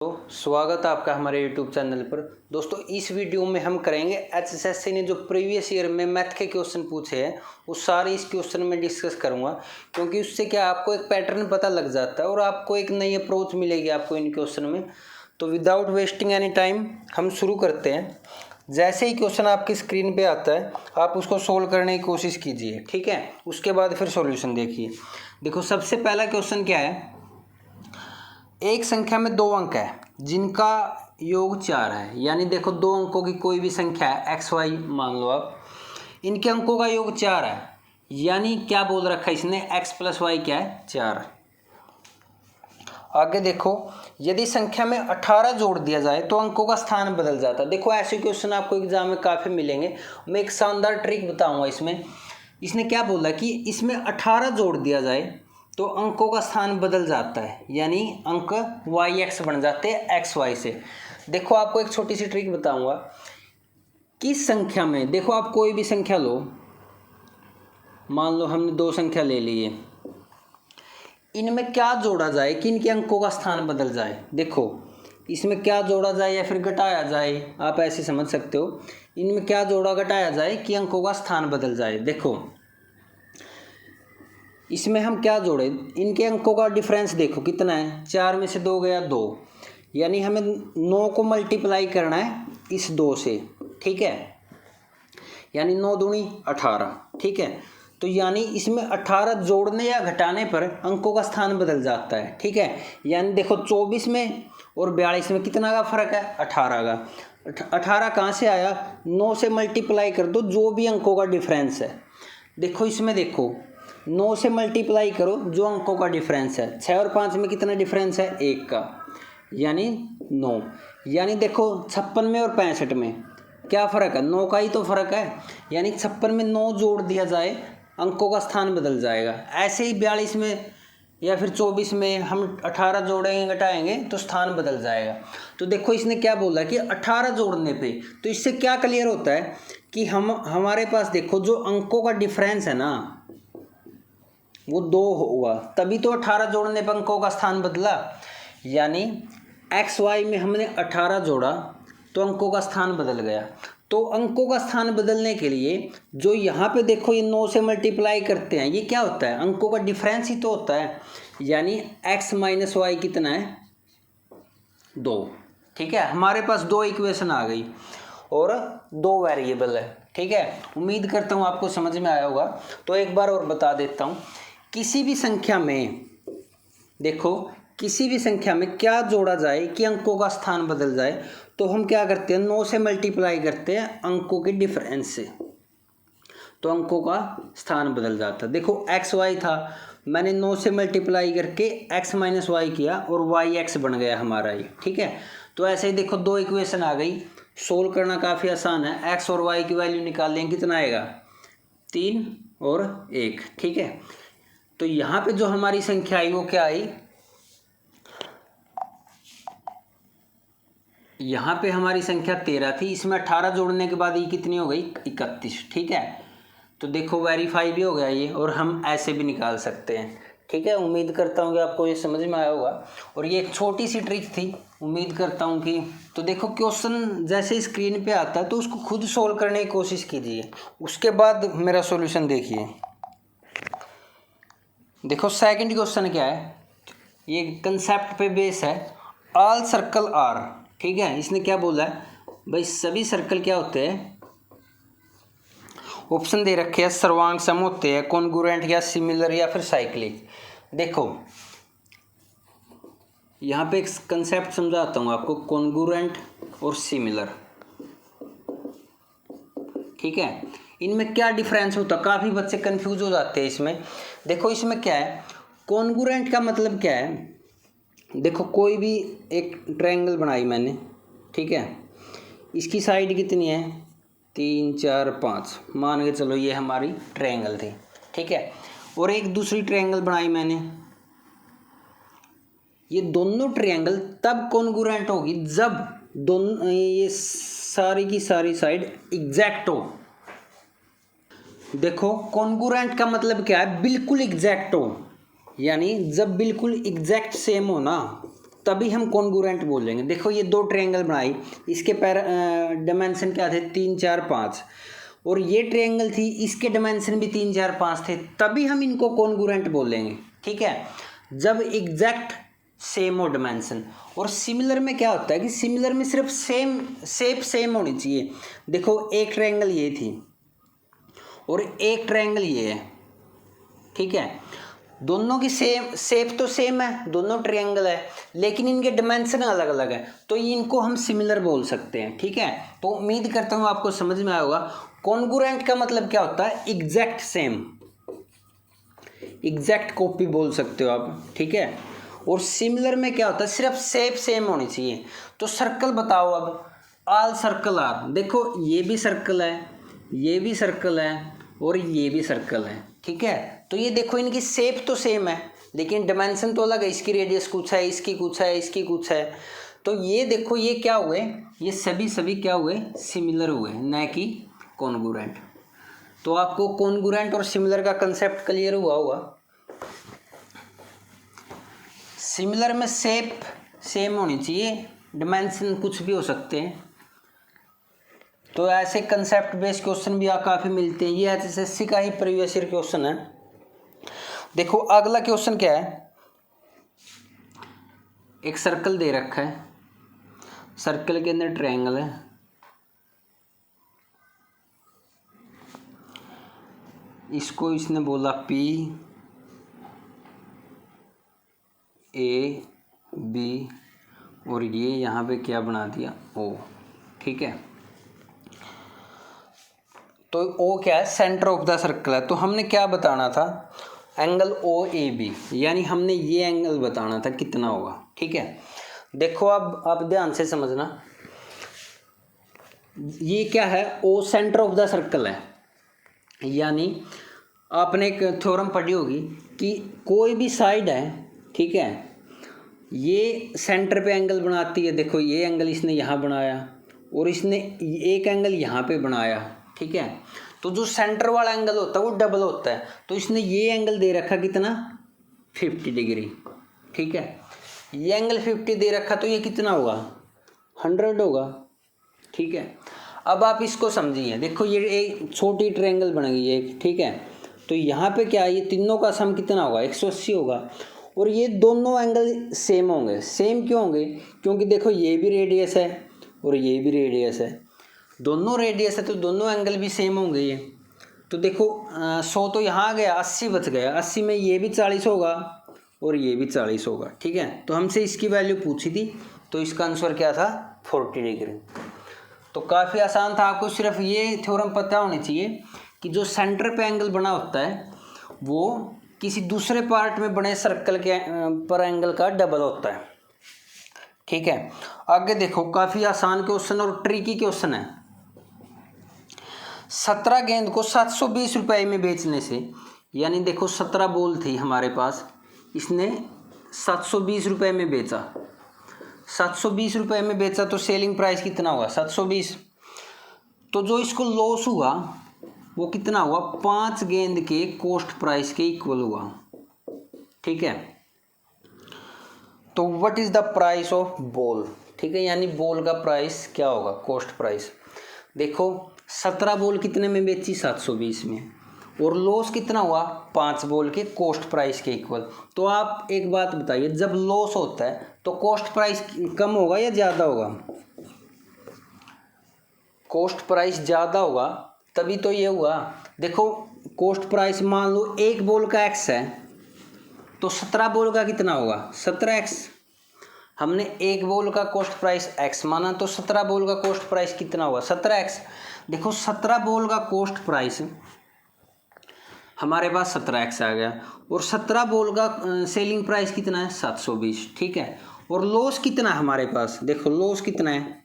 तो स्वागत है आपका हमारे YouTube चैनल पर। दोस्तों इस वीडियो में हम करेंगे एचएसएससी ने जो प्रीवियस ईयर में मैथ के क्वेश्चन पूछे हैं वो सारे इस क्वेश्चन में डिस्कस करूंगा, क्योंकि उससे क्या आपको एक पैटर्न पता लग जाता है और आपको एक नई अप्रोच मिलेगी आपको इन क्वेश्चन में। तो विदाउट वेस्टिंग एनी टाइम हम शुरू करते हैं। जैसे ही क्वेश्चन आपकी स्क्रीन पे आता है आप उसको सोल्व करने की कोशिश कीजिए, ठीक है। उसके बाद फिर सॉल्यूशन देखिए। देखो सबसे पहला क्वेश्चन क्या है, एक संख्या में दो अंक है जिनका योग 4 है। यानी देखो दो अंकों की कोई भी संख्या है एक्स वाई मान लो आप, इनके अंकों का योग 4 है। यानी क्या बोल रखा है इसने, एक्स प्लस वाई क्या है 4। आगे देखो यदि संख्या में 18 जोड़ दिया जाए तो अंकों का स्थान बदल जाता है। देखो ऐसे क्वेश्चन आपको एग्जाम में काफ़ी मिलेंगे। मैं एक शानदार ट्रिक बताऊंगा इसमें। इसने क्या बोला कि इसमें 18 जोड़ दिया जाए तो अंकों का स्थान बदल जाता है, यानी अंक वाई एक्स बन जाते हैं एक्स वाई से। देखो आपको एक छोटी सी ट्रिक बताऊंगा। किस संख्या में, देखो आप कोई भी संख्या लो, मान लो हमने दो संख्या ले ली है, इनमें क्या जोड़ा जाए कि इनके अंकों का स्थान बदल जाए। देखो इसमें क्या जोड़ा जाए या फिर घटाया जाए, आप ऐसे समझ सकते हो। इनमें क्या जोड़ा घटाया जाए कि अंकों का स्थान बदल जाए। देखो इसमें हम क्या जोड़े, इनके अंकों का डिफरेंस देखो कितना है, 4 में से 2 गया 2, यानी हमें 9 को मल्टीप्लाई करना है इस 2 से, ठीक है। यानी 9 दूनी 18, ठीक है। तो यानी इसमें 18 जोड़ने या घटाने पर अंकों का स्थान बदल जाता है, ठीक है। यानी देखो 24 में और 42 में कितना का फर्क है, 18 का। 18 कहाँ से आया, 9 से मल्टीप्लाई कर दो जो भी अंकों का डिफरेंस है। देखो इसमें देखो 9 से मल्टीप्लाई करो जो अंकों का डिफरेंस है, 6 और 5 में कितना डिफरेंस है, 1 का, यानी 9। यानी देखो 56 में और 65 में क्या फ़र्क है, 9 का ही तो फ़र्क है। यानी 56 में 9 जोड़ दिया जाए अंकों का स्थान बदल जाएगा। ऐसे ही 42 में या फिर 24 में हम 18 जोड़ेंगे घटाएंगे तो स्थान बदल जाएगा। तो देखो इसने क्या बोला कि 18 जोड़ने पे, तो इससे क्या क्लियर होता है कि हमारे पास देखो जो अंकों का डिफरेंस है ना वो 2 होगा, तभी तो 18 जोड़ने पर अंकों का स्थान बदला। यानी एक्स वाई में हमने 18 जोड़ा तो अंकों का स्थान बदल गया। तो अंकों का स्थान बदलने के लिए जो यहाँ पे देखो ये 9 से मल्टीप्लाई करते हैं, ये क्या होता है, अंकों का डिफरेंस ही तो होता है। यानी एक्स माइनस वाई कितना है, 2, ठीक है। हमारे पास 2 इक्वेशन आ गई और 2 वेरिएबल है, ठीक है। उम्मीद करता हूँ आपको समझ में आया होगा। तो एक बार और बता देता हूँ, किसी भी संख्या में देखो किसी भी संख्या में क्या जोड़ा जाए कि अंकों का स्थान बदल जाए, तो हम क्या करते हैं, 9 से मल्टीप्लाई करते हैं अंकों के डिफरेंस से, तो अंकों का स्थान बदल जाता है। देखो एक्स वाई था, मैंने 9 से मल्टीप्लाई करके एक्स माइनस वाई किया और वाई एक्स बन गया हमारा ये, ठीक है। तो ऐसे ही देखो 2 इक्वेशन आ गई, सोल्व करना काफ़ी आसान है। एक्स और वाई की वैल्यू निकाल लेंगे, कितना आएगा, 3 और 1, ठीक है। तो यहाँ पे जो हमारी संख्या आई वो क्या आई, यहाँ पे हमारी संख्या 13 थी, इसमें 18 जोड़ने के बाद ये कितनी हो गई, 31, ठीक है। तो देखो वेरीफाई भी हो गया ये, और हम ऐसे भी निकाल सकते हैं, ठीक है। उम्मीद करता हूँ कि आपको ये समझ में आया होगा और ये एक छोटी सी ट्रिक थी, उम्मीद करता हूँ कि। तो देखो क्वेश्चन जैसे स्क्रीन पे आता है तो उसको खुद सोल्व करने की कोशिश कीजिए, उसके बाद मेरा सॉल्यूशन देखिए। देखो सेकंड क्वेश्चन क्या है, ये कंसेप्ट पे बेस है, ऑल सर्कल आर, ठीक है। इसने क्या बोला है भाई, सभी सर्कल क्या होते हैं, ऑप्शन दे रखे हैं, सर्वांग सम होते हैं, कॉन्ग्रुएंट या सिमिलर या फिर साइक्लिक। देखो यहाँ पे एक कंसेप्ट समझाता हूँ आपको, कॉन्ग्रुएंट और सिमिलर, ठीक है। इनमें क्या डिफरेंस होता है, काफ़ी बच्चे कंफ्यूज हो जाते हैं इसमें। देखो इसमें क्या है, कॉन्ग्रुएंट का मतलब क्या है, देखो कोई भी एक ट्रायंगल बनाई मैंने, ठीक है। इसकी साइड कितनी है, 3 4 5, मान के चलो ये हमारी ट्रायंगल थी, ठीक है। और एक दूसरी ट्रायंगल बनाई मैंने, ये दोनों ट्रायंगल तब कॉन्ग्रुएंट होगी जब दोनों ये सारी की सारी साइड एग्जैक्ट हो। देखो कॉन्ग्रुएंट का मतलब क्या है, बिल्कुल एग्जैक्ट हो, यानी जब बिल्कुल एग्जैक्ट सेम हो ना तभी हम कॉन्ग्रुएंट बोलेंगे। देखो ये दो ट्रायंगल बनाई, इसके डायमेंशन क्या थे 3 4 5, और ये ट्रायंगल थी इसके डायमेंशन भी 3 4 5 थे, तभी हम इनको कॉन्ग्रुएंट बोलेंगे। ठीक है, जब एग्जैक्ट सेम हो डायमेंशन। और सिमिलर में क्या होता है कि सिमिलर में सिर्फ सेम शेप सेम होनी चाहिए। देखो एक ट्रायंगल ये थी और एक ट्रायंगल ये है, ठीक है, दोनों की सेम शेप तो सेम है, दोनों ट्रायंगल है, लेकिन इनके डायमेंशन अलग अलग है, तो इनको हम सिमिलर बोल सकते हैं। ठीक है, तो उम्मीद करता हूँ आपको समझ में आया होगा। कॉन्ग्रुएंट का मतलब क्या होता है, एग्जैक्ट सेम, एग्जैक्ट कॉपी बोल सकते हो आप। ठीक है, और सिमिलर में क्या होता है, सिर्फ शेप सेम होनी चाहिए। तो सर्कल बताओ अब, ऑल सर्कल आर, देखो ये भी सर्कल है, ये भी सर्कल है और ये भी सर्कल है। ठीक है, तो ये देखो इनकी शेप तो सेम है लेकिन डायमेंशन तो अलग है, इसकी रेडियस कुछ है, इसकी कुछ है, इसकी कुछ है। तो ये देखो ये क्या हुए, ये सभी क्या हुए, सिमिलर हुए, न कि कॉन्ग्रुएंट। तो आपको कॉन्ग्रुएंट और सिमिलर का कंसेप्ट क्लियर हुआ होगा। सिमिलर में शेप सेम होनी चाहिए, डायमेंशन कुछ भी हो सकते हैं। तो ऐसे कंसेप्ट बेस्ड क्वेश्चन भी काफ़ी मिलते हैं। ये एचएसएससी का ही प्रीवियस ईयर क्वेश्चन है। देखो अगला क्वेश्चन क्या है, एक सर्कल दे रखा है, सर्कल के अंदर ट्रायंगल है, इसको इसने बोला P A B और ये यहाँ पे क्या बना दिया O। ठीक है, तो O क्या है, सेंटर ऑफ द सर्कल है। तो हमने क्या बताना था, एंगल OAB, यानी हमने ये एंगल बताना था कितना होगा। ठीक है, देखो अब आप ध्यान से समझना, ये क्या है, O centre of the circle है, यानी आपने एक थ्योरम पढ़ी होगी कि कोई भी साइड है, ठीक है, ये सेंटर पे एंगल बनाती है। देखो ये एंगल इसने यहाँ बनाया और इसने एक एंगल यहाँ पे बनाया। ठीक है, तो जो सेंटर वाला एंगल होता है वो डबल होता है। तो इसने ये एंगल दे रखा कितना, 50 डिग्री। ठीक है, ये एंगल 50 दे रखा, तो ये कितना होगा, 100 होगा। ठीक है, अब आप इसको समझिए, देखो ये एक छोटी ट्रायंगल बन गई है। ठीक है, तो यहाँ पे क्या है, ये तीनों का सम कितना होगा, 180 होगा। और ये दोनों एंगल सेम होंगे। सेम क्यों होंगे, क्योंकि देखो ये भी रेडियस है और ये भी रेडियस है, दोनों रेडियस है, तो दोनों एंगल भी सेम होंगे ये। तो देखो 100 तो यहाँ आ गया, 80 बच गया, 80 में ये भी 40 होगा और ये भी 40 होगा। ठीक है, तो हमसे इसकी वैल्यू पूछी थी, तो इसका आंसर क्या था, 40 डिग्री। तो काफ़ी आसान था, आपको सिर्फ ये थ्योरम पता होनी चाहिए कि जो सेंटर पे एंगल बना होता है वो किसी दूसरे पार्ट में बने सर्कल के पर एंगल का डबल होता है। ठीक है, आगे देखो, काफ़ी आसान क्वेश्चन और ट्रिकी क्वेश्चन है। 17 गेंद को 720 रुपये में बेचने से, यानी देखो 17 बॉल थी हमारे पास, इसने 720 रुपये में बेचा। 720 रुपये में बेचा तो सेलिंग प्राइस कितना हुआ, 720। तो जो इसको लॉस हुआ वो कितना हुआ, 5 गेंद के कॉस्ट प्राइस के इक्वल हुआ। ठीक है, तो what is the price of ball. ठीक है, यानी बॉल का प्राइस क्या होगा, कॉस्ट प्राइस। देखो 17 बॉल कितने में बेची, 720 में, और लॉस कितना हुआ, 5 बॉल के कॉस्ट प्राइस के इक्वल। तो आप एक बात बताइए, जब लॉस होता है तो कॉस्ट प्राइस कम होगा या ज़्यादा होगा, कॉस्ट प्राइस ज़्यादा होगा, तभी तो ये हुआ। देखो कॉस्ट प्राइस मान लो एक बॉल का x है, तो 17 बॉल का कितना होगा, 17x। हमने एक बॉल का कॉस्ट प्राइस x माना, तो 17 बॉल का कॉस्ट प्राइस कितना होगा, 17x। देखो 17 बॉल का कॉस्ट प्राइस हमारे पास 17x आ गया, और 17 बॉल का सेलिंग प्राइस कितना है, 720। ठीक है, और लॉस कितना है हमारे पास, देखो लॉस कितना है,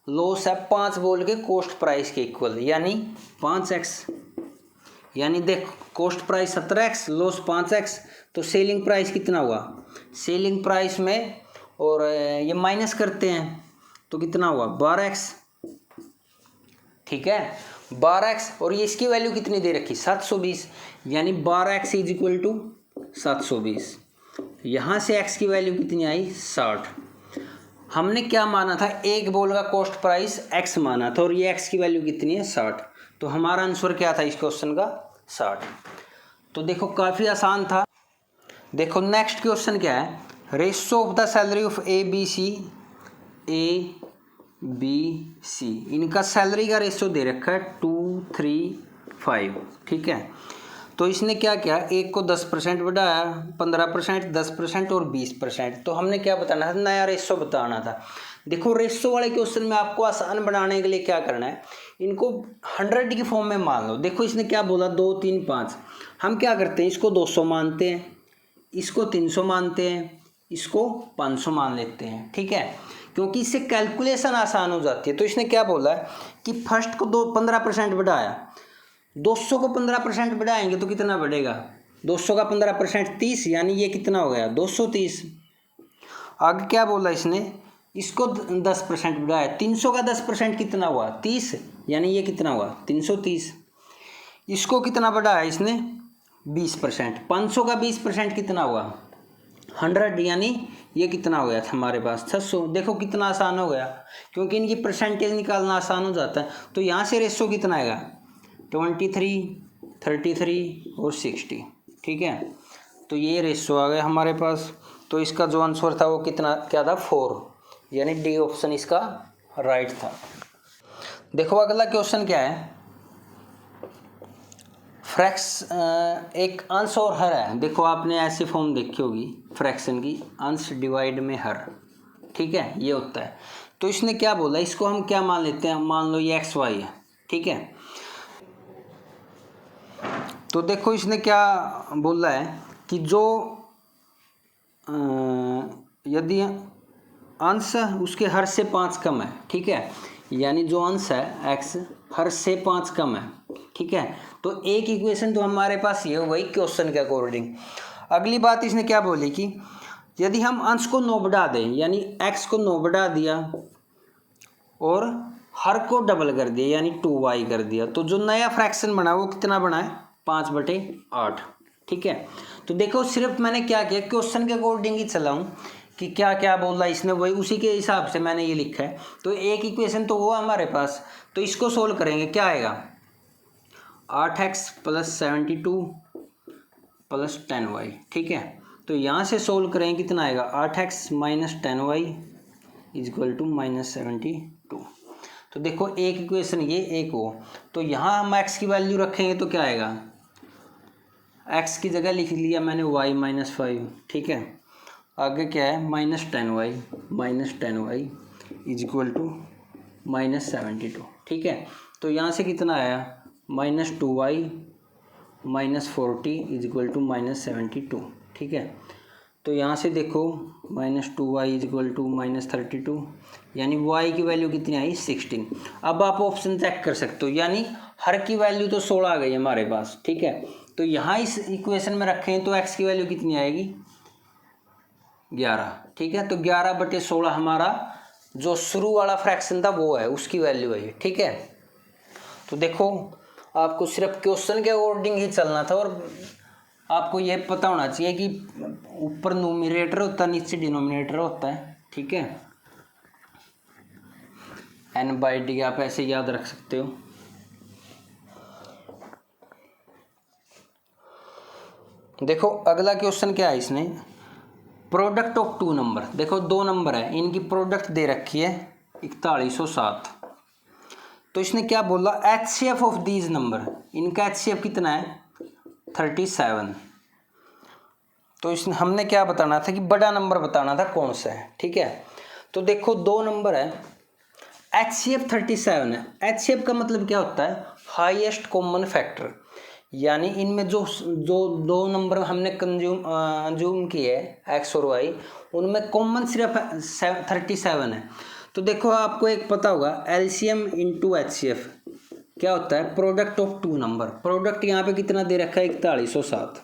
लॉस है 5 बॉल के कॉस्ट प्राइस के इक्वल, यानी 5x। यानी देख cost price 17x, loss 5x, तो सेलिंग प्राइस कितना हुआ, सेलिंग प्राइस में और ये माइनस करते हैं तो कितना हुआ, 12x। ठीक है, 12x, और ये इसकी वैल्यू कितनी दे रखी, 720, यानी 12x इज इक्वल टू 720। यहाँ से x की वैल्यू कितनी आई 60। हमने क्या माना था, एक बॉल का कॉस्ट प्राइस x माना था और ये x की वैल्यू कितनी है 60। तो हमारा आंसर क्या था इस क्वेश्चन का 60। तो देखो काफ़ी आसान था। देखो नेक्स्ट क्वेश्चन क्या है, ratio of the salary of A B C, इनका सैलरी का रेशो दे रखा है 2-3-5, ठीक है। तो इसने क्या किया, एक को 10% बढ़ाया, 15%, 10% और 20%। तो हमने क्या बताना था, नया रेशो बताना था। देखो रेशो वाले क्वेश्चन में आपको आसान बनाने के लिए क्या करना है, इनको 100 की फॉर्म में मान लो। देखो इसने क्या बोला 2, 3, 5, हम क्या करते हैं, इसको 200 मानते हैं, इसको 300 मानते हैं, इसको 500 मान लेते हैं, ठीक है, क्योंकि इससे कैलकुलेशन आसान हो जाती है। तो इसने क्या बोला है कि फर्स्ट को 15% बढ़ाया, 200 को 15% बढ़ाएंगे तो कितना बढ़ेगा, 200 का 15% 30, यानी ये कितना हो गया 230। आगे क्या बोला इसने, इसको 10% बढ़ाया, 300 का 10% कितना हुआ 30, यानी ये कितना हुआ 330। इसको कितना बढ़ाया इसने 20%, 500 का 20% कितना हुआ 100, यानी ये कितना हो गया था हमारे पास 600। देखो कितना आसान हो गया, क्योंकि इनकी परसेंटेज निकालना आसान हो जाता है। तो यहाँ से रेशो कितना आएगा 23, 33 और 60, ठीक है। तो ये रेशो आ गया हमारे पास। तो इसका जो आंसर था वो कितना क्या था 4, यानी डी ऑप्शन इसका राइट था। देखो अगला क्वेश्चन क्या है, एक अंश और हर है। देखो आपने ऐसी फॉर्म देखी होगी फ्रैक्शन की, अंश डिवाइड में हर, ठीक है, ये होता है। तो इसने क्या बोला, इसको हम क्या मान लेते हैं, मान लो ये XY है, ठीक है। तो देखो इसने क्या बोला है कि जो यदि अंश उसके हर से 5 कम है, ठीक है, यानी जो अंश है x हर से 5 कम है, ठीक है। तो एक इक्वेशन तो हमारे पास ये हो गई क्वेश्चन के अकॉर्डिंग। अगली बात इसने क्या बोली कि यदि हम अंश को 9 बढ़ा दें, यानी x को 9 बढ़ा दिया और हर को डबल कर दिया, यानी 2y कर दिया, तो जो नया फ्रैक्शन बना वो कितना बना है 5/8, ठीक है। तो देखो सिर्फ मैंने क्या किया, क्वेश्चन के अकॉर्डिंग ही चला हूँ कि क्या क्या बोला इसने, वही उसी के हिसाब से मैंने ये लिखा है। तो एक इक्वेशन तो वो हमारे पास, तो इसको सोल्व करेंगे, क्या आएगा 8x + 72 + 10y, ठीक है। तो यहाँ से सोल्व करेंगे कितना आएगा 8x - 10y = -72। तो देखो एक इक्वेशन ये, एक वो, तो यहाँ हम x की वैल्यू रखेंगे तो क्या आएगा, x की जगह लिख लिया मैंने y - 5, ठीक है। आगे क्या है -10y = -72, ठीक है। तो यहाँ से कितना आया -2y - 40 = -72, ठीक है। तो यहाँ से देखो -2y = -32, यानी y की वैल्यू कितनी आई 16। अब आप ऑप्शन चेक कर सकते हो, यानी हर की वैल्यू तो 16 आ गई हमारे पास, ठीक है। तो यहाँ इस इक्वेशन में रखें तो x की वैल्यू कितनी आएगी 11, ठीक है। तो 11/16 हमारा जो शुरू वाला फ्रैक्शन था वो है, उसकी वैल्यू है, ठीक है। तो देखो आपको सिर्फ क्वेश्चन के अकॉर्डिंग ही चलना था, और आपको ये पता होना चाहिए कि ऊपर न्यूमरेटर होता है, नीचे डिनोमिनेटर होता है, ठीक है। n/d आप ऐसे याद रख सकते हो। देखो अगला क्वेश्चन क्या है, इसने प्रोडक्ट ऑफ 2 नंबर, देखो 2 नंबर है, इनकी प्रोडक्ट दे रखी है 4107। तो इसने क्या बोला, HCF ऑफ दीज नंबर, इनका HCF कितना है 37। तो इसने हमने क्या बताना था कि बड़ा नंबर बताना था कौन सा है, ठीक है। तो देखो 2 नंबर है, HCF 37 है। HCF का मतलब क्या होता है, हाईएस्ट कॉमन फैक्टर, यानी इनमें जो 2 नंबर हमने कंज्यूम किए x और y, उनमें कॉमन सिर्फ 37 है। तो देखो आपको एक पता होगा LCM × HCF क्या होता है, प्रोडक्ट ऑफ 2 नंबर। प्रोडक्ट यहाँ पे कितना दे रखा है 4107,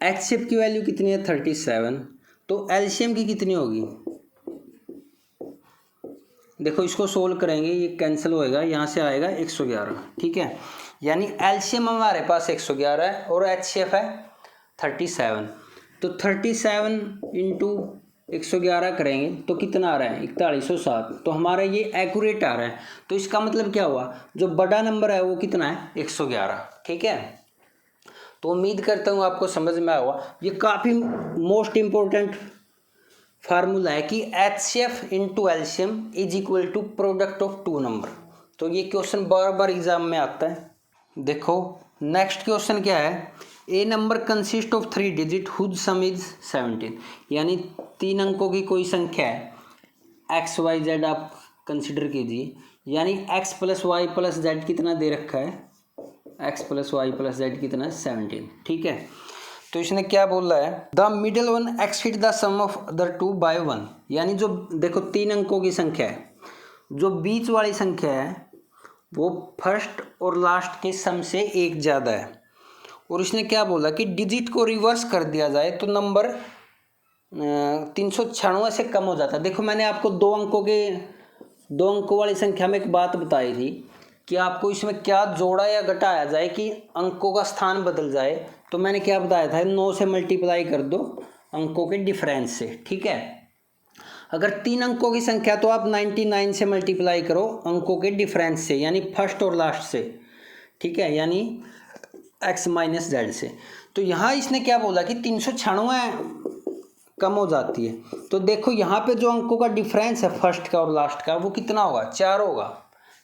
HCF की वैल्यू कितनी है 37, तो LCM की कितनी होगी, देखो इसको सोल्व करेंगे, ये कैंसिल होएगा, यहाँ से आएगा 111, ठीक है। यानी LCM हमारे पास 111 है और HCF है 37। तो 37 इंटू 111 करेंगे तो कितना आ रहा है 4107। तो हमारा ये एक्यूरेट आ रहा है। तो इसका मतलब क्या हुआ, जो बड़ा नंबर है वो कितना है 111। ठीक है, तो उम्मीद करता हूँ आपको समझ में आया होगा। ये काफ़ी मोस्ट इम्पोर्टेंट फार्मूला है कि HCF into LCM is equal to product of two number. तो ये क्वेश्चन बार बार एग्जाम में आता है। देखो नेक्स्ट क्वेश्चन क्या है, a number consist of 3 digit whose sum is 17। यानी 3 अंकों की कोई संख्या है, एक्स वाई जेड आप कंसिडर कीजिए, यानी X plus Y plus Z कितना दे रखा है, X plus Y plus Z कितना है 17। ठीक है, तो इसने क्या बोला है, the middle one exceed the sum of other two by 1। यानी जो देखो 3 अंकों की संख्या है, जो बीच वाली संख्या है वो फर्स्ट और लास्ट के सम से एक ज़्यादा है। और इसने क्या बोला कि डिजिट को रिवर्स कर दिया जाए तो नंबर 396 से कम हो जाता है। देखो मैंने आपको 2 अंकों वाली संख्या में एक बात बताई थी कि आपको इसमें क्या जोड़ा या घटाया जाए कि अंकों का स्थान बदल जाए। तो मैंने क्या बताया था, 9 से मल्टीप्लाई कर दो अंकों के डिफरेंस से। ठीक है, अगर 3 अंकों की संख्या तो आप 99 से मल्टीप्लाई करो अंकों के डिफरेंस से, यानी फर्स्ट और लास्ट से। ठीक है, यानी x माइनस जेड से। तो यहाँ इसने क्या बोला कि 396 कम हो जाती है। तो देखो यहाँ पे जो अंकों का डिफरेंस है फर्स्ट का और लास्ट का वो कितना होगा, 4 होगा।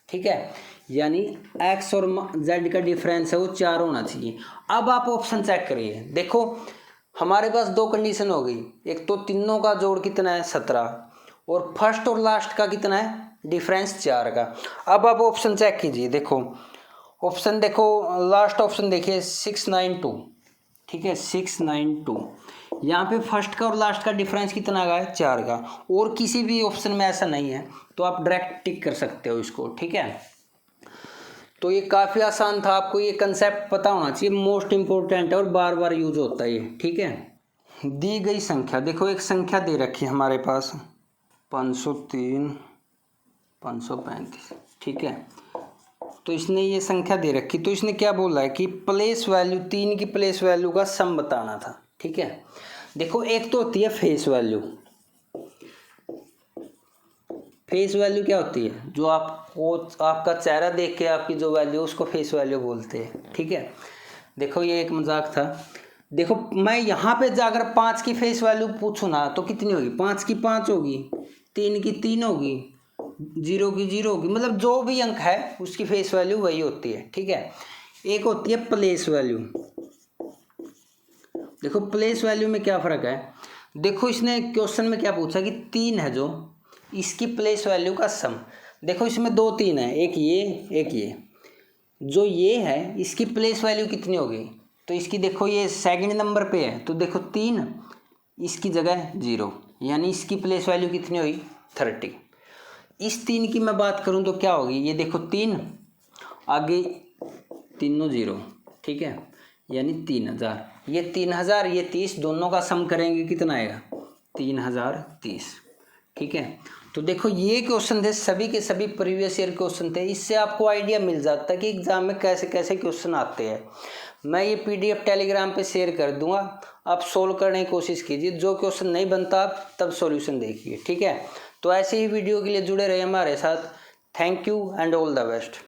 ठीक है, यानी x और z का डिफरेंस है वो 4 होना चाहिए। अब आप ऑप्शन चेक करिए, देखो हमारे पास 2 कंडीशन हो गई, एक तो तीनों का जोड़ कितना है 17 और फर्स्ट और लास्ट का कितना है डिफरेंस 4 का। अब आप ऑप्शन चेक कीजिए, देखो ऑप्शन देखो, लास्ट ऑप्शन देखिए 692। ठीक है, 692, यहाँ पे फर्स्ट का और लास्ट का डिफरेंस कितना आ गया है 4 का, और किसी भी ऑप्शन में ऐसा नहीं है तो आप डायरेक्ट टिक कर सकते हो इसको। ठीक है, तो ये काफ़ी आसान था, आपको ये कंसेप्ट पता होना चाहिए, मोस्ट इम्पोर्टेंट है और बार बार यूज होता है ये। ठीक है, दी गई संख्या, देखो एक संख्या दे रखी है हमारे पास 503 535। ठीक है, तो इसने ये संख्या दे रखी, तो इसने क्या बोला है कि प्लेस वैल्यू, 3 की प्लेस वैल्यू का सम बताना था। ठीक है, देखो एक तो होती है फेस वैल्यू। फेस वैल्यू क्या होती है, जो आपको आपका चेहरा देख के आपकी जो वैल्यू उसको फेस वैल्यू बोलते हैं। ठीक है, देखो ये एक मजाक था। देखो मैं यहाँ पे जाकर 5 की फेस वैल्यू पूछूँ ना तो कितनी होगी, 5 की 5 होगी, 3 की 3 होगी, 0 की 0 होगी, मतलब जो भी अंक है उसकी फेस वैल्यू वही होती है। ठीक है, एक होती है प्लेस वैल्यू। देखो प्लेस वैल्यू में क्या फ़र्क है, देखो इसने क्वेश्चन में क्या पूछा कि 3 है जो इसकी प्लेस वैल्यू का सम। देखो इसमें 2 3 है, एक ये एक ये, जो ये है इसकी प्लेस वैल्यू कितनी होगी, तो इसकी देखो ये सेकंड नंबर पे है तो देखो 3, इसकी जगह 0, यानी इसकी प्लेस वैल्यू कितनी हुई 30। इस 3 की मैं बात करूं तो क्या होगी, ये देखो 3 आगे तीनों 0। ठीक है, यानी 3000, ये 3000 ये 30 दोनों का सम करेंगे कितना आएगा 3030। ठीक है, तो देखो ये क्वेश्चन थे, सभी के सभी प्रीवियस ईयर क्वेश्चन थे। इससे आपको आइडिया मिल जाता है कि एग्जाम में कैसे कैसे क्वेश्चन आते हैं। मैं ये PDF टेलीग्राम पे शेयर कर दूंगा, आप सोल्व करने की कोशिश कीजिए, जो क्वेश्चन नहीं बनता आप तब सॉल्यूशन देखिए। ठीक है, तो ऐसे ही वीडियो के लिए जुड़े रहे हमारे साथ। Thank you and all the best.